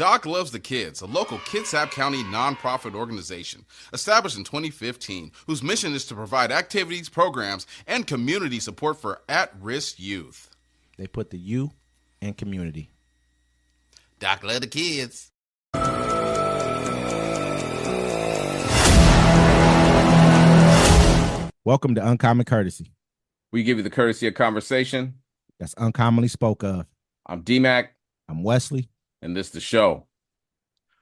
Doc Loves the Kids, a local Kitsap County nonprofit organization established in 2015, whose mission is to provide activities, programs, and community support for at-risk youth. They put the U in community. Doc Loves the Kids. Welcome to Uncommon Courtesy. We give you the courtesy of conversation. That's uncommonly spoke of. I'm D-Mac. I'm Wesley. And this is the show.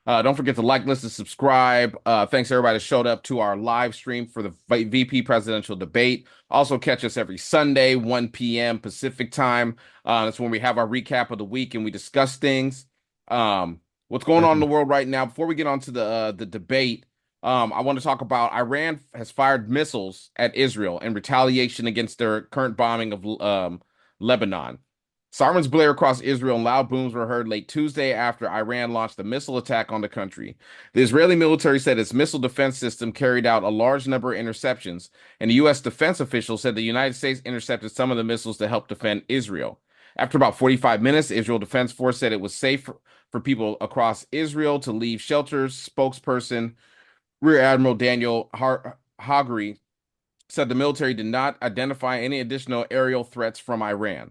Don't forget to like, listen, subscribe. Thanks everybody that showed up to our live stream for the VP presidential debate. Also catch us every Sunday, 1 p.m. Pacific time. That's when we have our recap of the week and we discuss things. What's going on in the world right now. Before we get on to the debate, I want to talk about Iran has fired missiles at Israel in retaliation against their current bombing of Lebanon. Sirens blare across Israel and loud booms were heard late Tuesday after Iran launched a missile attack on the country. The Israeli military said its missile defense system carried out a large number of interceptions, and the U.S. defense official said the United States intercepted some of the missiles to help defend Israel. After about 45 minutes, Israel Defense Force said it was safe for people across Israel to leave shelters. Spokesperson Rear Admiral Daniel Hagari said the military did not identify any additional aerial threats from Iran.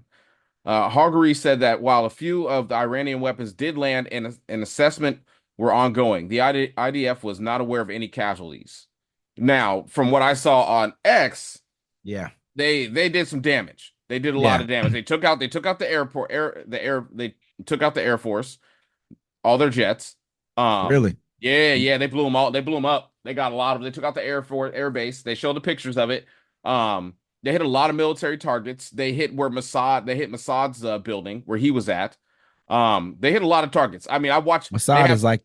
Hagari said that while a few of the Iranian weapons did land and an assessment were ongoing, the IDF was not aware of any casualties. Now, from what I saw on X, yeah, they did some damage. They did a lot of damage. They took out the airport, they took out the Air Force, all their jets. Really? Yeah, they blew them all. They blew them up. They got a lot of. They took out the Air Force Air Base. They showed the pictures of it. They hit a lot of military targets. They hit Mossad's building where he was at. They hit a lot of targets. I mean, I watched Mossad is like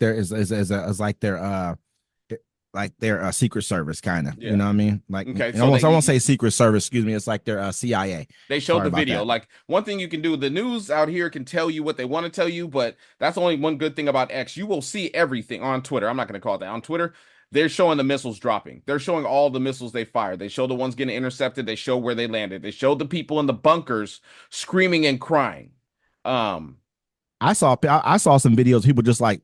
their secret service kind of. You know what I mean? Like, okay, so I won't say secret service. Excuse me. It's like their CIA. They showed the video. Like, one thing you can do, the news out here can tell you what they want to tell you, but that's only one good thing about X. You will see everything on Twitter. I'm not going to call it that. On Twitter, they're showing the missiles dropping. They're showing all the missiles they fired. They show the ones getting intercepted. They show where they landed. They showed the people in the bunkers screaming and crying. I saw some videos. People just like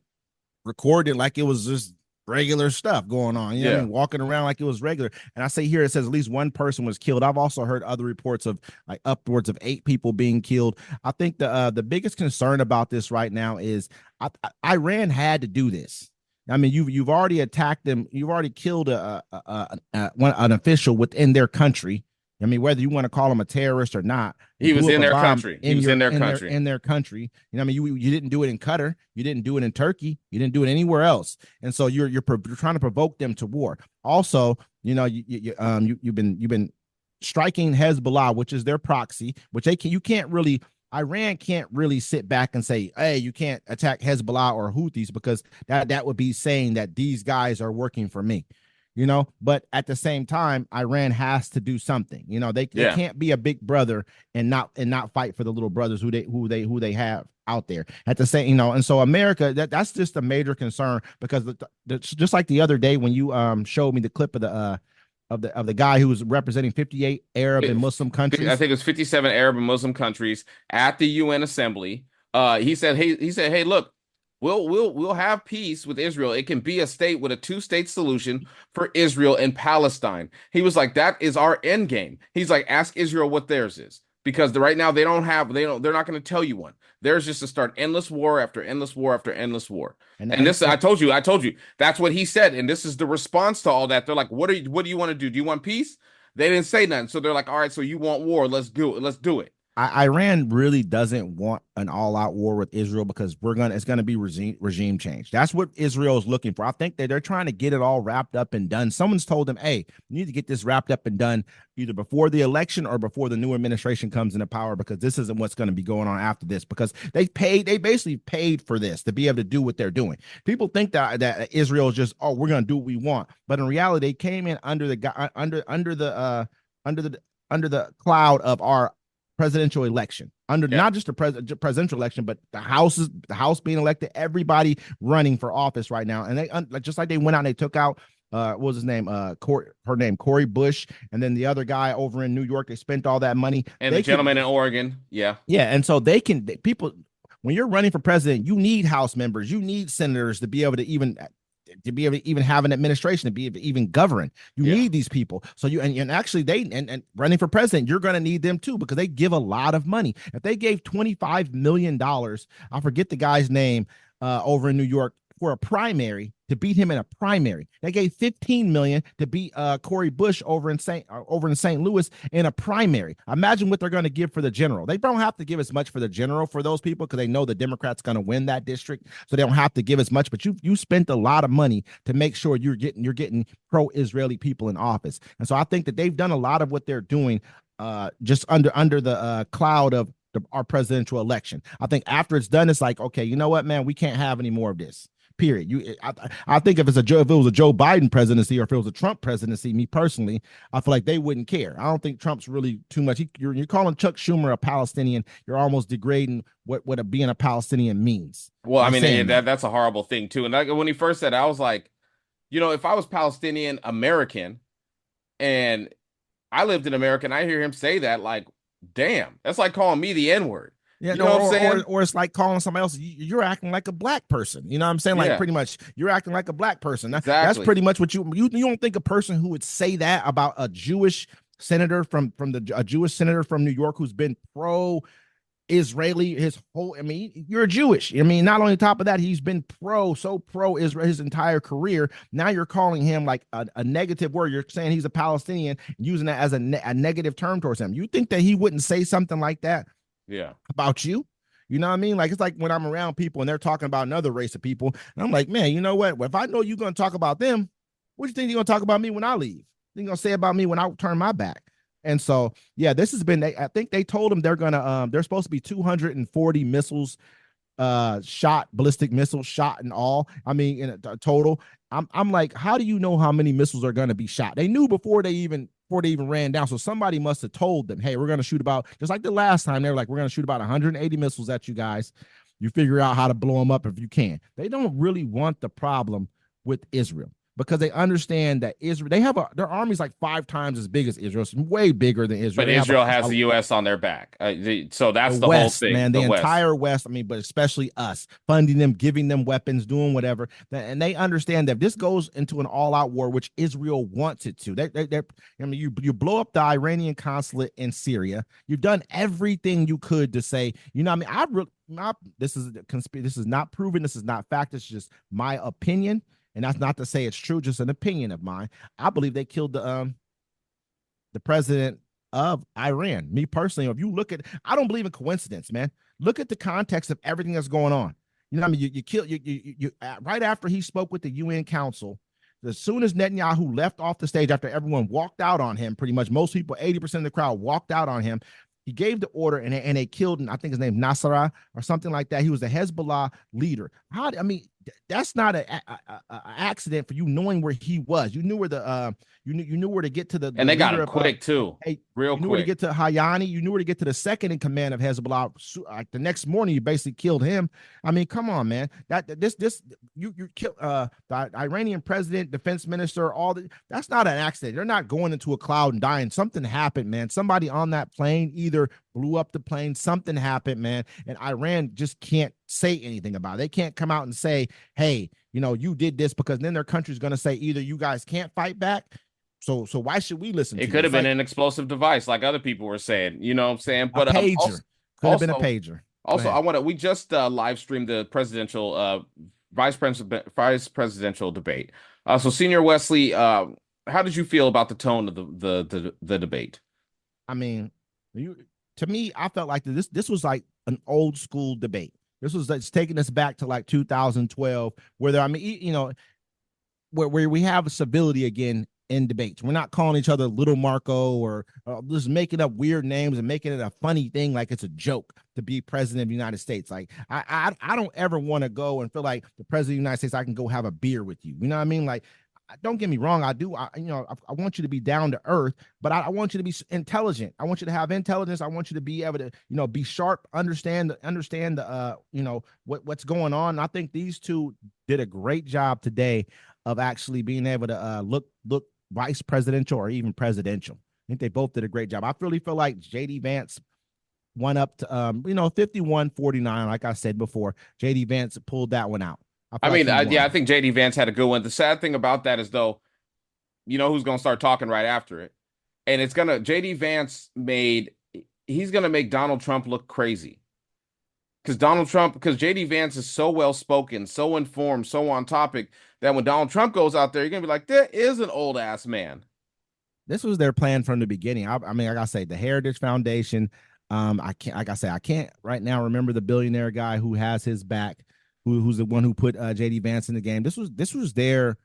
recording like it was just regular stuff going on. You know what I mean? Walking around like it was regular. And I say here it says at least one person was killed. I've also heard other reports of like upwards of 8 people being killed. I think the biggest concern about this right now is Iran had to do this. I mean, you've already attacked them. You've already killed an official within their country. I mean, whether you want to call him a terrorist or not, he was in their country. In their country. You know, I mean, you didn't do it in Qatar. You didn't do it in Turkey. You didn't do it anywhere else. And so you're trying to provoke them to war. Also, you know, you've been striking Hezbollah, which is their proxy, which Iran can't really sit back and say, hey, you can't attack Hezbollah or Houthis because that would be saying that these guys are working for me, you know. But at the same time, Iran has to do something. You know, they can't be a big brother and not fight for the little brothers who they have out there at the same, you know. And so America, that's just a major concern because just like the other day when you showed me the clip of the guy who was representing 58 Arab and Muslim countries. I think it was 57 Arab and Muslim countries at the UN Assembly. He said, hey, look, we'll have peace with Israel. It can be a state with a 2-state solution for Israel and Palestine. He was like, that is our end game. He's like, ask Israel what theirs is. Because right now they're not going to tell you one. There's just to start endless war after endless war after endless war. And this, I told you, that's what he said. And this is the response to all that. They're like, what do you want to do? Do you want peace? They didn't say nothing. So they're like, all right, so you want war. Let's do it. Let's do it. Iran really doesn't want an all-out war with Israel because it's gonna be regime change. That's what Israel is looking for. I think that they're trying to get it all wrapped up and done. Someone's told them, hey, you need to get this wrapped up and done either before the election or before the new administration comes into power, because this isn't what's going to be going on after this, because they basically paid for this to be able to do what they're doing. People think that Israel is just, oh, we're going to do what we want. But in reality, they came in under the cloud of our presidential election, not just the presidential election, but the house being elected, everybody running for office right now. And they just like they went out and they took out what was his name? Cori Bush, and then the other guy over in New York. They spent all that money. And the gentleman in Oregon, yeah. And so people when you're running for president, you need House members, you need senators to be able to even have an administration, to be able to even govern. You need these people. So and actually and running for president, you're going to need them too, because they give a lot of money. If they gave $25 million, I forget the guy's name, over in New York, for a primary, to beat him in a primary. They gave $15 million to beat Cori Bush over in St. Louis in a primary. Imagine what they're going to give for the general. They don't have to give as much for the general for those people, because they know the Democrats going to win that district, so they don't have to give as much. But you spent a lot of money to make sure you're getting pro-Israeli people in office. And so I think that they've done a lot of what they're doing just under the cloud of our presidential election. I think after it's done, it's like, okay, you know what, man, we can't have any more of this. Period. I think if it was a Joe Biden presidency, or if it was a Trump presidency, me personally, I feel like they wouldn't care. I don't think Trump's really too much. You're calling Chuck Schumer a Palestinian. You're almost degrading what being a Palestinian means. Well, I mean, that's a horrible thing too. And when he first said it, I was like, if I was Palestinian American and I lived in America and I hear him say that, like, damn, that's like calling me the N-word. Yeah, you know what I'm saying? Or it's like calling somebody else, you're acting like a black person. You know what I'm saying? Like, pretty much, you're acting like a black person. Exactly. That's pretty much what you don't think a person who would say that about a Jewish senator from a Jewish senator from New York who's been pro-Israeli you're Jewish. I mean, not only top of that, he's been pro-Israel his entire career. Now you're calling him like a negative word. You're saying he's a Palestinian, using that as a negative term towards him. You think that he wouldn't say something like that? Yeah. About you? You know what I mean? Like, it's like when I'm around people and they're talking about another race of people, and I'm like, man, you know what? If I know you're going to talk about them, what do you think you're going to talk about me when I leave? What are you going to say about me when I turn my back? And so, yeah, this has been, I think they told them they're supposed to be 240 missiles shot, ballistic missiles shot in all. I mean, in a total. I'm like, how do you know how many missiles are going to be shot? They knew before they even ran down. So somebody must have told them, hey, we're going to shoot about, just like the last time, they were like, we're going to shoot about 180 missiles at you guys. You figure out how to blow them up if you can. They don't really want the problem with Israel, because they understand that Israel, their army's like 5 times as big as Israel. It's way bigger than Israel. But Israel has the U.S. on their back. So that's the whole thing. Man, the entire West, I mean, but especially us, funding them, giving them weapons, doing whatever. And they understand that if this goes into an all-out war, which Israel wants it to, I mean, you blow up the Iranian consulate in Syria. You've done everything you could to say, I mean, this is not proven. This is not fact. It's just my opinion. And that's not to say it's true, just an opinion of mine. I believe they killed the president of Iran. Me personally, if you look at, I don't believe in coincidence, man. Look at the context of everything that's going on. You know what I mean? You right after he spoke with the UN Council, as soon as Netanyahu left off the stage, after everyone walked out on him, pretty much most people, 80% of the crowd walked out on him. He gave the order, and they killed him. I think his name Nasrallah or something like that. He was the Hezbollah leader. That's not an accident for you knowing where he was. You knew where you knew where to get to the. And they got him quick too. Real quick. You knew where to get to Hayani. You knew where to get to the second in command of Hezbollah. Like the next morning, you basically killed him. I mean, come on, man. You kill the Iranian president, defense minister, that's not an accident. They're not going into a cloud and dying. Something happened, man. Somebody on that plane either blew up the plane. Something happened, man. And Iran just can't say anything about it. They can't come out and say, hey, you did this, because then their country's going to say either you guys can't fight back. So why should we listen to you? It could have been an explosive device, like other people were saying. You know what I'm saying? But a pager. Could have been a pager. Also, we just live streamed the presidential vice presidential debate. So Senior Wesley, how did you feel about the tone of the debate? I mean, to me, I felt like this was like an old school debate. This was taking us back to like 2012, where where we have civility again in debates. We're not calling each other Little Marco or just making up weird names and making it a funny thing, like it's a joke to be president of the United States. Like I don't ever want to go and feel like the president of the United States, I can go have a beer with you. You know what I mean? Like, don't get me wrong. I do. I want you to be down to earth, but I want you to be intelligent. I want you to have intelligence. I want you to be able to, be sharp, understand the, what's going on. I think these two did a great job today of actually being able to look vice presidential or even presidential. I think they both did a great job. I really feel like JD Vance one up to 51-49. Like I said before, JD Vance pulled that one out. I I feel like mean, he won. yeah, I think JD Vance had a good one. The sad thing about that is though, you know who's gonna start talking right after it, and it's gonna JD Vance made he's gonna make Donald Trump look crazy because JD Vance is so well spoken, so informed, so on topic that when Donald Trump goes out there, you're gonna be like, there is an old ass man. This was their plan from the beginning. I mean, like I say, the Heritage Foundation. I can't, like I say, I can't right now remember the billionaire guy who has his back, who's the one who put JD Vance in the game. This was their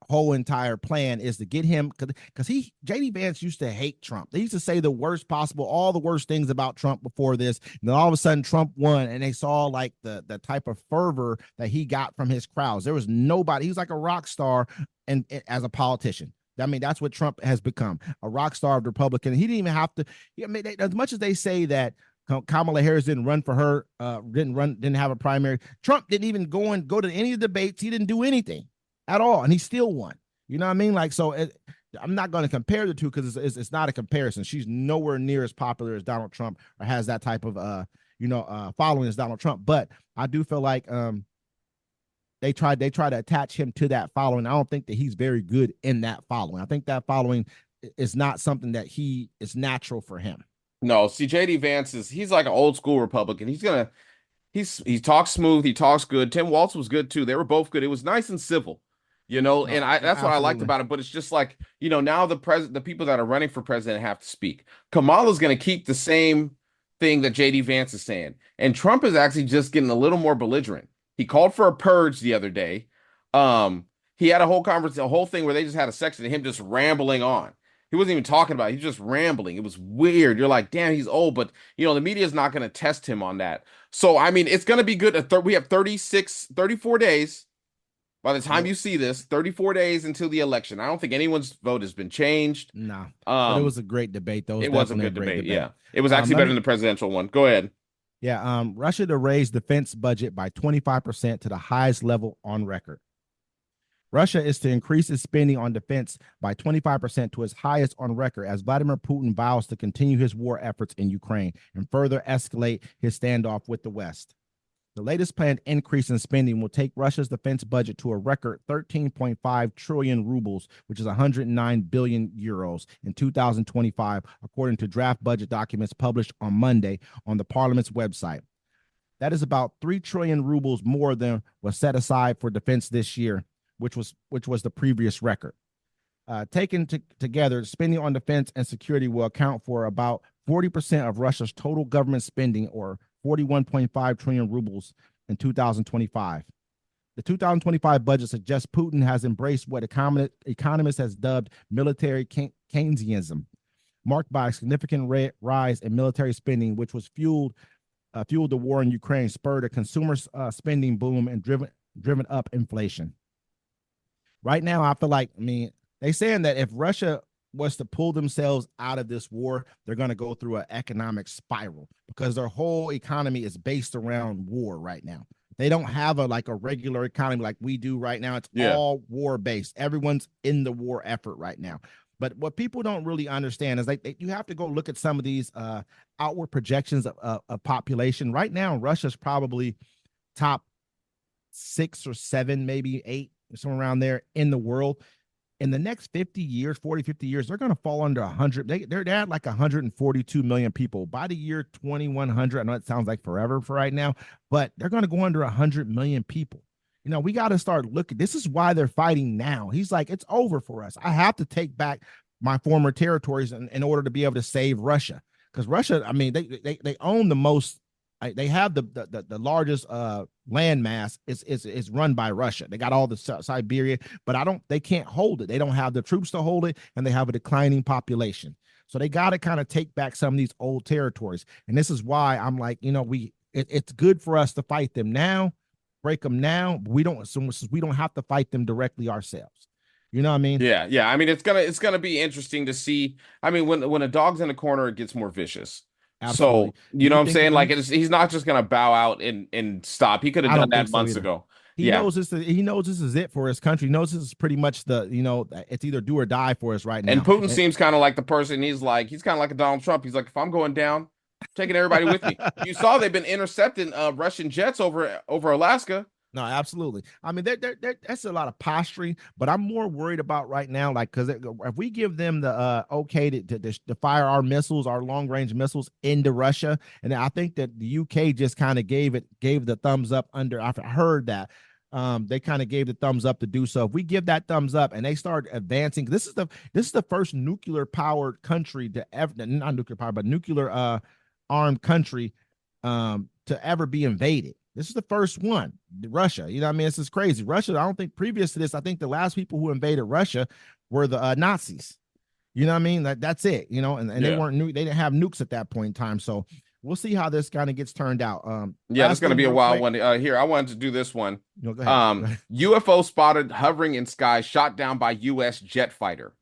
whole entire plan, is to get him, because JD Vance used to hate Trump. They used to say the worst possible, all the worst things about Trump before this. And then all of a sudden Trump won, and they saw like the type of fervor that he got from his crowds. There was nobody. He was like a rock star, and as a politician. I mean, that's what Trump has become, a rock star of the Republican. He didn't even have to. I mean, as much as they say that Kamala Harris didn't run for her, didn't have a primary. Trump didn't even go to any of the debates. He didn't do anything at all, and he still won. You know what I mean? Like, so I'm not going to compare the two because it's not a comparison. She's nowhere near as popular as Donald Trump or has that type of following as Donald Trump. But I do feel like they try to attach him to that following. I don't think that he's very good in that following. I think that following is not something that is natural for him. No, see, JD Vance he's like an old school Republican. He talks smooth, he talks good. Tim Walz was good too. They were both good. It was nice and civil, No, and that's what I liked absolutely. about it. But it's just like, now the people that are running for president have to speak. Kamala's going to keep the same thing that JD Vance is saying, and Trump is actually just getting a little more belligerent. He called for a purge the other day. He had a whole thing where they just had a section of him just rambling on. He wasn't even talking about it. He was just rambling. It was weird. You're like, damn, he's old, but the media is not going to test him on that. So, I mean, it's going to be good. We have 34 days by the time Yep. you see this, 34 days until the election. I don't think anyone's vote has been changed. No, but it was a great debate, though. It was a Definitely good great debate. debate. Yeah. It was actually better than the presidential one. Go ahead. Yeah, Russia to raise defense budget by 25% to the highest level on record. Russia is to increase its spending on defense by 25% to its highest on record as Vladimir Putin vows to continue his war efforts in Ukraine and further escalate his standoff with the West. The latest planned increase in spending will take Russia's defense budget to a record 13.5 trillion rubles, which is 109 billion euros in 2025, according to draft budget documents published on Monday on the parliament's website. That is about 3 trillion rubles more than was set aside for defense this year, which was the previous record. Taken together, spending on defense and security will account for about 40% of Russia's total government spending, or 41.5 trillion rubles in 2025. The 2025 budget suggests Putin has embraced what economists has dubbed military Keynesianism, marked by a significant rise in military spending, which was fueled the war in Ukraine, spurred a consumer spending boom, and driven up inflation. Right now, I feel like, they saying that if Russia was to pull themselves out of this war, they're going to go through an economic spiral because their whole economy is based around war right now. They don't have a regular economy like we do right now. It's all war based. Everyone's in the war effort right now. But what people don't really understand is you have to go look at some of these outward projections of population. Right now, Russia's probably top 6 or 7, maybe 8, somewhere around there in the world. In the next 50 years, 50 years, they're going to fall under 100. They're at like 142 million people. By the year 2100, I know it sounds like forever for right now, but they're going to go under 100 million people. We got to start looking. This is why they're fighting now. He's like, it's over for us. I have to take back my former territories in order to be able to save Russia. Because Russia, they own the most. They have the largest land mass is run by Russia. They got all the Siberia, but they can't hold it. They don't have the troops to hold it, and they have a declining population. So they got to kind of take back some of these old territories. And this is why I'm like, it's good for us to fight them now, break them now. But we don't have to fight them directly ourselves. You know what I mean? Yeah, yeah. I mean, it's gonna be interesting to see. I mean, when a dog's in a corner, it gets more vicious. Absolutely. So, you know what I'm saying? Like, he's not just gonna bow out and stop. He could have done that months ago. He knows this. He knows this is it for his country. He knows this is pretty much it's either do or die for us right now. And Putin seems kind of like the person. He's kind of like a Donald Trump. He's like, if I'm going down, taking everybody with me. You saw they've been intercepting Russian jets over Alaska. No, absolutely. I mean, that's a lot of posturing, but I'm more worried about right now, like, because if we give them the okay to fire our missiles, our long range missiles into Russia, and I think that the UK just kind of gave the thumbs up under. I've heard that. They kind of gave the thumbs up to do so. If we give that thumbs up and they start advancing, this is the first nuclear powered country to ever, not nuclear powered, but nuclear armed country to ever be invaded. This is the first one, Russia. You know what I mean? This is crazy. Russia, I don't think previous to this, I think the last people who invaded Russia were the Nazis. You know what I mean? That's it, you know, and they weren't they didn't have nukes at that point in time. So we'll see how this kind of gets turned out. Yeah, it's going to be a wild one. Here, I wanted to do this one. No, go ahead. Go ahead. UFO spotted hovering in sky, shot down by U.S. jet fighter.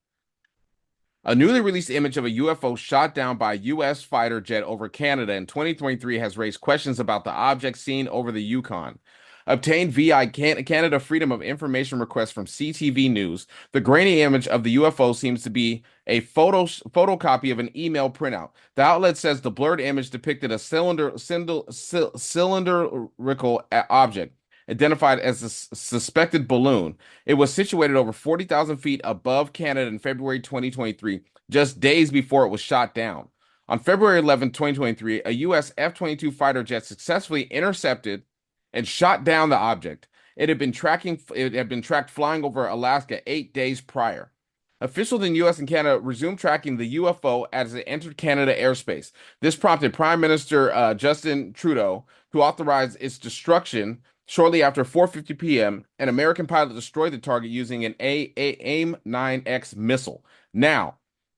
A newly released image of a UFO shot down by a U.S. fighter jet over Canada in 2023 has raised questions about the object seen over the Yukon. Obtained via Canada Freedom of Information request from CTV News, the grainy image of the UFO seems to be a photocopy of an email printout. The outlet says the blurred image depicted a cylindrical object, identified as a suspected balloon. It was situated over 40,000 feet above Canada in February 2023, just days before it was shot down. On February 11, 2023, a U.S. F-22 fighter jet successfully intercepted and shot down the object. It had been tracked flying over Alaska 8 days prior. Officials in U.S. and Canada resumed tracking the UFO as it entered Canada airspace. This prompted Prime Minister Justin Trudeau to authorize its destruction. Shortly after 4:50 p.m., an American pilot destroyed the target using an AIM-9X missile. Now,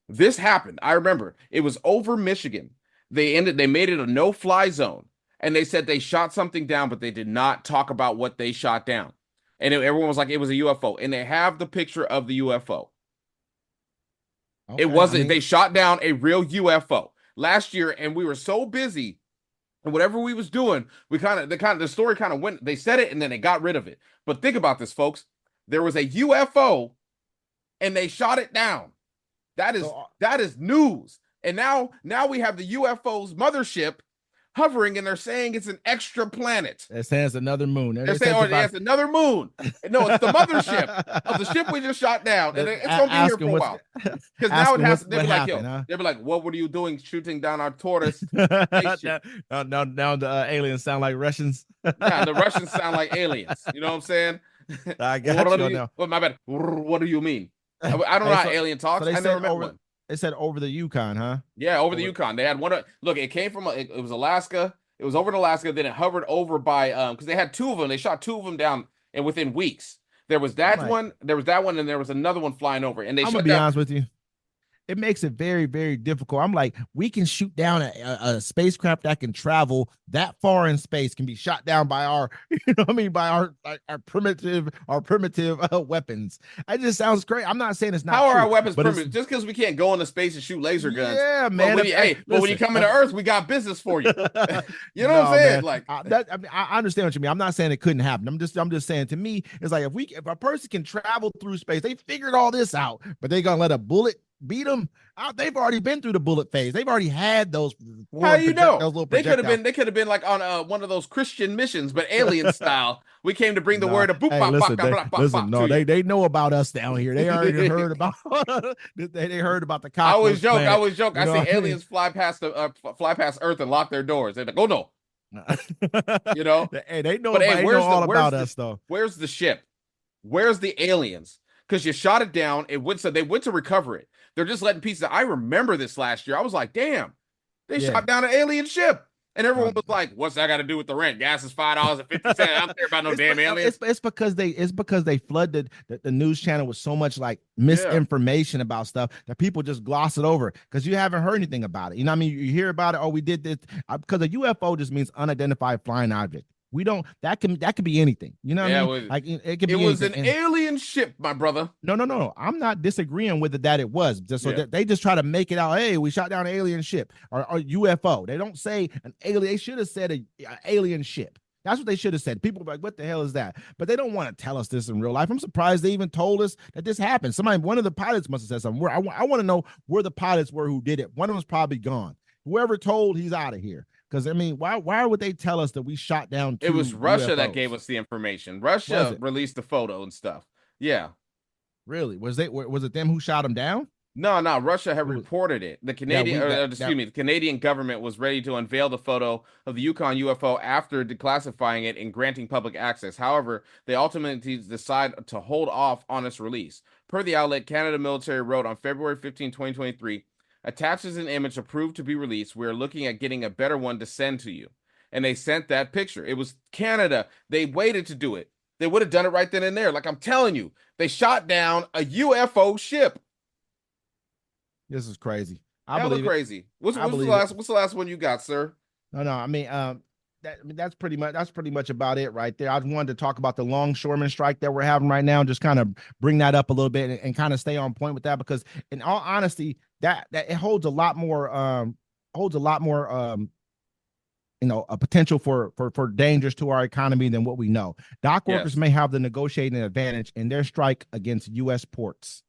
this happened. I remember it was over Michigan. They made it a no-fly zone, and they said they shot something down, but they did not talk about what they shot down. And everyone was like, it was a UFO, and they have the picture of the UFO. Okay, it wasn't. They shot down a real UFO last year, and we were so busy. And whatever we was doing, the story kind of went, they said it and then they got rid of it. But think about this, folks. There was a UFO and they shot it down. That is news. And now we have the UFO's mothership hovering, and they're saying it's an extra planet. They're saying it's another moon. They're saying, it's another moon. No, it's the mothership of the ship we just shot down. And it's going to be here for a while. Because now it has, they'll be like, what were you doing shooting down our tortoise? Now the aliens sound like Russians. Yeah, the Russians sound like aliens. You know what I'm saying? I got you now. My bad. What do you mean? I don't know how alien talks. I never met one. They said over the Yukon, huh? Yeah, over the Yukon. They had one. Look, it came from it was Alaska. It was over in Alaska. Then it hovered over by because they had two of them. They shot two of them down, and within weeks there was that one. There was that one, and there was another one flying over. And I'm gonna be honest with you. It makes it very, very difficult. I'm like, we can shoot down a spacecraft that can travel that far in space, can be shot down by our, by our primitive weapons. It just sounds great. I'm not saying it's not. How are our weapons primitive? Just because we can't go into space and shoot laser guns. Yeah, man. But when you come into Earth, we got business for you. You know what I'm saying? Man. I understand what you mean. I'm not saying it couldn't happen. I'm just saying, to me, it's like if a person can travel through space, they figured all this out, but they gonna let a bullet beat them out. They've already been through the bullet phase. They've already had those. How you know? They could have been like on one of those Christian missions, but alien style. We came to bring the word of boop, listen, no, they know about us down here. They already heard about. they heard about the. I always joke. I see aliens fly past Earth and lock their doors. They're like, oh no. Hey, they know all about us though. Where's the ship? Where's the aliens? Because you shot it down. They went to recover it. They're just letting pieces. I remember this last year. I was like, damn, they shot down an alien ship. And everyone was like, what's that got to do with the rent? Gas is $5.50. I don't care about no damn aliens. It's because they flooded the news channel with so much like misinformation about stuff that people just gloss it over because you haven't heard anything about it. You know what I mean? You hear about it. Oh, we did this. Because a UFO just means unidentified flying object. We don't. That could be anything. You know what I mean? Like it could be. It was an alien ship, my brother. No. I'm not disagreeing with it that it was. They just try to make it out. Hey, we shot down an alien ship or UFO. They don't say an alien. They should have said an alien ship. That's what they should have said. People are like, what the hell is that? But they don't want to tell us this in real life. I'm surprised they even told us that this happened. One of the pilots must have said something. I want to know where the pilots were who did it. One of them's probably gone. Whoever told, he's out of here. Because I mean, why would they tell us that we shot down It two was Russia UFOs? that gave us the information. Was Russia it released the photo and stuff. Yeah. really? Was it them who shot him down? No. Russia had It was reported it. The that Canadian, we that excuse that me, the Canadian government was ready to unveil the photo of the Yukon UFO after declassifying it and granting public access. However, they ultimately decided to hold off on its release. Per the outlet, Canada Military wrote on February 15, 2023, attaches an image approved to be released. We're looking at getting a better one to send to you. And they sent that picture. It was Canada. They waited to do it. They would have done it right then and there. Like I'm telling you, they shot down a UFO ship. This is crazy. I Hella believe it. crazy. What's I the believe last? it. What's the last one you got, sir? No, I mean, that's pretty much about it right there. I just wanted to talk about the longshoreman strike that we're having right now, just kind of bring that up a little bit and kind of stay on point with that, because in all honesty, that it holds a lot more a potential for dangers to our economy than what we know. Dock workers Yes. may have the negotiating advantage in their strike against U.S. ports.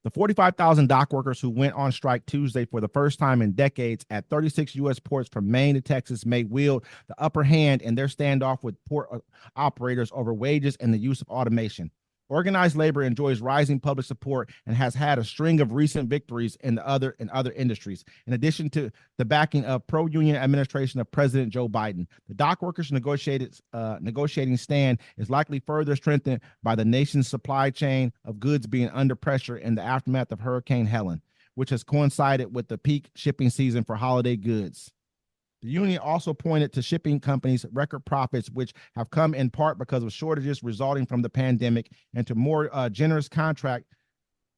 The 45,000 dock workers who went on strike Tuesday for the first time in decades at 36 U.S. ports from Maine to Texas may wield the upper hand in their standoff with port operators over wages and the use of automation. Organized labor enjoys rising public support and has had a string of recent victories in other industries. In addition to the backing of pro-union administration of President Joe Biden, the dock workers' negotiating stand is likely further strengthened by the nation's supply chain of goods being under pressure in the aftermath of Hurricane Helen, which has coincided with the peak shipping season for holiday goods. The union also pointed to shipping companies' record profits, which have come in part because of shortages resulting from the pandemic, and to more generous contract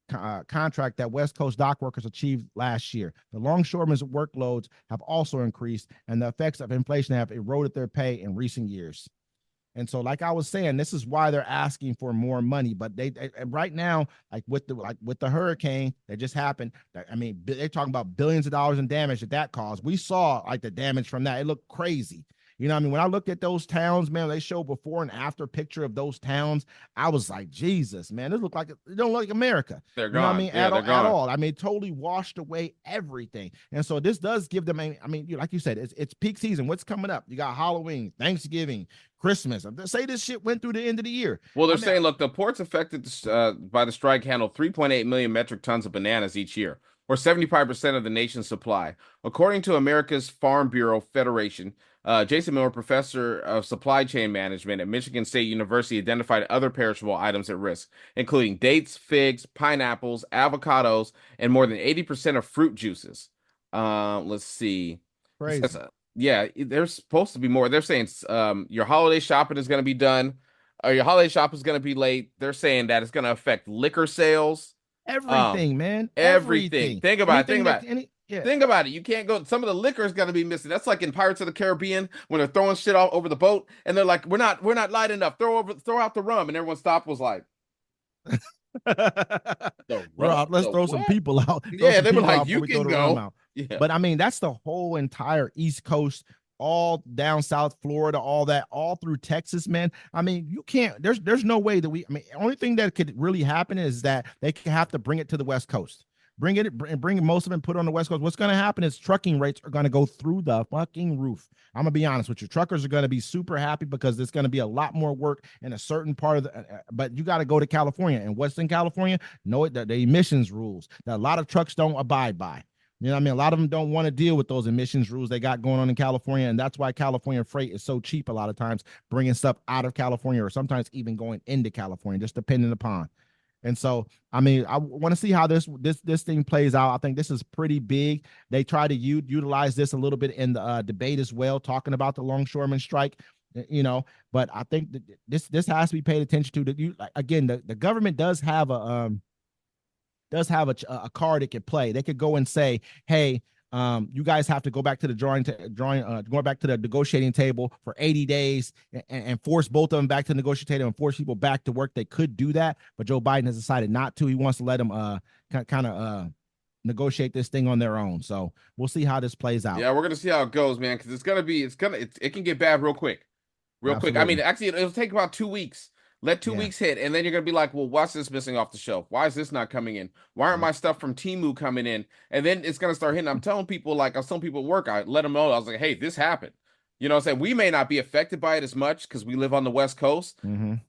that West Coast dock workers achieved last year. The longshoremen's workloads have also increased, and the effects of inflation have eroded their pay in recent years. And so, like I was saying, this is why they're asking for more money. But they right now, like with the hurricane that just happened, I mean, they're talking about billions of dollars in damage that caused. We saw like the damage from that. It looked crazy. You know what I mean? When I looked at those towns, man, they show before and after picture of those towns. I was like, Jesus, man, it looked like it don't look like America. They're You know what I gone. mean? Yeah, they're At gone. all. I mean, it totally washed away everything. And so this does give them, I mean, like you said, it's peak season. What's coming up? You got Halloween, Thanksgiving, Christmas. Say this shit went through the end of the year. Well, they're saying, look, the ports affected by the strike handle 3.8 million metric tons of bananas each year, or 75% of the nation's supply. According to America's Farm Bureau Federation, Jason Miller, professor of supply chain management at Michigan State University, identified other perishable items at risk, including dates, figs, pineapples, avocados, and more than 80% of fruit juices. Let's see. Crazy. Yeah, there's supposed to be more. They're saying your holiday shopping is going to be done, or your holiday shop is going to be late. They're saying that it's going to affect liquor sales. Everything, man. Everything. Think about it. Yeah. Think about it. You can't go. Some of the liquor is going to be missing. That's like in Pirates of the Caribbean when they're throwing shit all over the boat, and they're like, "We're not light enough. Throw out the rum." And everyone stopped. Was like, let's throw some people out. Yeah, they were like, "You can go." Yeah. But I mean, that's the whole entire East Coast, all down South Florida, all that, all through Texas, man. I mean, you can't. There's no way that the only thing that could really happen is that they could have to bring it to the West Coast. Bring most of it and put it on the West Coast. What's going to happen is trucking rates are going to go through the fucking roof. I'm going to be honest with you. Truckers are going to be super happy because there's going to be a lot more work in a certain part of the, but you got to go to California. And what's in California? The emissions rules that a lot of trucks don't abide by. You know what I mean? A lot of them don't want to deal with those emissions rules they got going on in California. And that's why California freight is so cheap a lot of times, bringing stuff out of California or sometimes even going into California, just depending upon. And so, I mean, I want to see how this thing plays out. I think this is pretty big. They try to utilize this a little bit in the debate as well, talking about the longshoreman strike, but I think that this has to be paid attention to. Again, the government does have a card it could play. They could go and say, hey, you guys have to go back to the go back to the negotiating table for 80 days and force both of them back to the negotiating table and force people back to work. They could do that, but Joe Biden has decided not to. He wants to let them kind of negotiate this thing on their own. So we'll see how this plays out. Yeah, we're gonna see how it goes, man, because it can get bad real quick. I mean, actually, it'll take about 2 weeks. Let 2 weeks hit, and then you're gonna be like, well, what's this missing off the shelf? Why is this not coming in? Why aren't my stuff from Temu coming in? And then it's gonna start hitting. I'm telling people, like I was telling people at work, I let them know. I was like, hey, this happened. You know what I'm saying? We may not be affected by it as much because we live on the West Coast,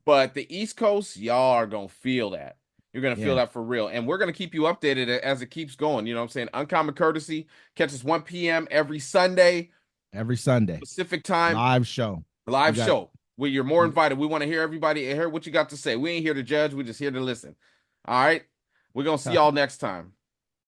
but the East Coast, y'all are gonna feel that. You're gonna feel that for real. And we're gonna keep you updated as it keeps going. You know what I'm saying? Uncommon Courtesy, catch us 1 p.m. every Sunday. Every Sunday. Pacific time. Live show. Where you're more invited. We want to hear everybody, hear what you got to say. We ain't here to judge. We're just here to listen. All right. We're going to see y'all next time.